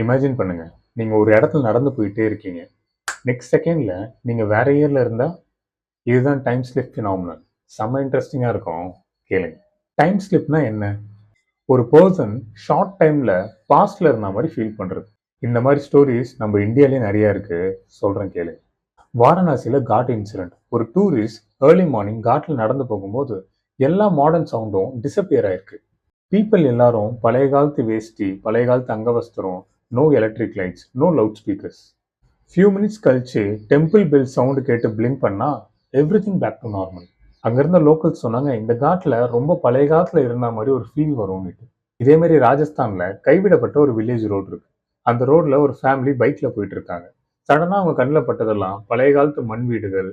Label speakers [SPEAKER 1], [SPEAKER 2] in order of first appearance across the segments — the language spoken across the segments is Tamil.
[SPEAKER 1] இமேஜின் பண்ணுங்க, நீங்க ஒரு இடத்துல நடந்து போயிட்டே இருக்கீங்க. நெக்ஸ்ட் செகண்ட்ல நீங்க வேற இயர்ல இருந்தா, இதுதான் டைம் ஸ்லிப் ஃபினாமினன். செம்ம இன்ட்ரெஸ்டிங்கா இருக்கும். கேளுங்க. டைம் ஸ்லிப்னா என்ன? ஒரு பர்சன் ஷார்ட் டைம்ல பாஸ்ட்ல இருந்த மாதிரி ஃபீல் பண்றது. இந்த மாதிரி ஸ்டோரிஸ் நம்ம இந்தியாலயே நிறைய இருக்கு. சொல்றேன் கேளுங்க. வாரணாசியில காட் இன்சிடென்ட். ஒரு டூரிஸ்ட் ஏர்லி மார்னிங் காட்ல நடந்து போகும்போது எல்லா மாடர்ன் சவுண்டும் டிசப்பியர் ஆயிருக்கு. பீப்பிள் எல்லாரும் பழைய காலத்து வேஷ்டி, பழைய காலத்து அங்கவஸ்திரம், no electric lights, no loud speakers. Few minutes கழிச்சு டெம்பிள் பெல் சவுண்டு கேட்டு பிளிங்க் பண்ணா எவ்ரிதிங் பேக் டு நார்மல். அங்க இருந்த லோக்கல்ஸ் சொன்னாங்க, இந்த காட்டுல ரொம்ப பழைய காலத்துல இருந்த மாதிரி ஒரு ஃபீல் வரும்னு. இதே மாதிரி ராஜஸ்தான்ல கைவிடப்பட்ட ஒரு வில்லேஜ் ரோடு இருக்கு. அந்த ரோட்ல ஒரு ஃபேமிலி பைக்ல போயிட்டு இருக்காங்க. சடனா அவங்க கண்ணில் பட்டதெல்லாம் பழைய காலத்து மண் வீடுகள்,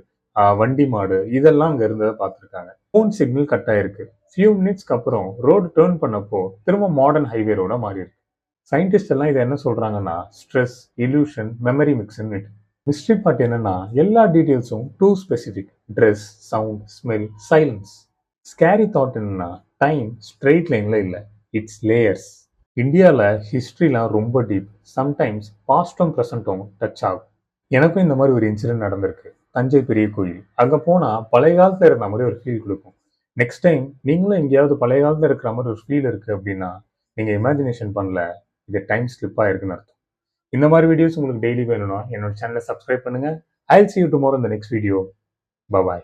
[SPEAKER 1] வண்டி மாடு இதெல்லாம் அங்க இருந்ததை பார்த்துருக்காங்க. ஃபோன் சிக்னல் கட் ஆயிருக்கு. ஃபியூ மினிட்ஸ்க்கு அப்புறம் ரோடு டேர்ன் பண்ணப்போ திரும்ப மாடர்ன் ஹைவே ரோட மாறி இருக்கு. சயின்டிஸ்ட் எல்லாம் இதை என்ன சொல்றாங்கன்னா, ஸ்ட்ரெஸ், இல்யூஷன், மெமரி மிக்ஸ்ன்னு. மிஸ்ட்ரி பார்ட் என்னன்னா, எல்லா டீடைல்ஸும் too specific. Dress, sound, smell, silence. Scary thought என்னன்னா, டைம் ஸ்ட்ரெயிட் லைன்ல இல்லை, இட்ஸ் லேயர்ஸ். இந்தியாவில் ஹிஸ்ட்ரிலாம் ரொம்ப டீப். சம்டைம்ஸ் பாஸ்டும் ப்ரெசண்ட்டும் டச் ஆகும். எனக்கும் இந்த மாதிரி ஒரு இன்சிடென்ட் நடந்திருக்கு. தஞ்சை பெரிய கோயில். அங்கே போனால் பழைய காலத்தில் இருந்த மாதிரி ஒரு ஃபீல் கொடுக்கும். நெக்ஸ்ட் டைம் நீங்களும் எங்கேயாவது பழைய காலத்தில் இருக்கிற மாதிரி ஒரு ஃபீல் இருக்குது அப்படின்னா, நீங்கள் இமேஜினேஷன் பண்ணல, இது டைம் ஸ்லிப்பாக இருக்குன்னு அர்த்தம். இந்த மாதிரி வீடியோஸ் உங்களுக்கு டெய்லி வேணும்னா என்னோட சேனலை சப்ஸ்கிரைப் பண்ணுங்கள். I will see you tomorrow in the next video. Bye bye.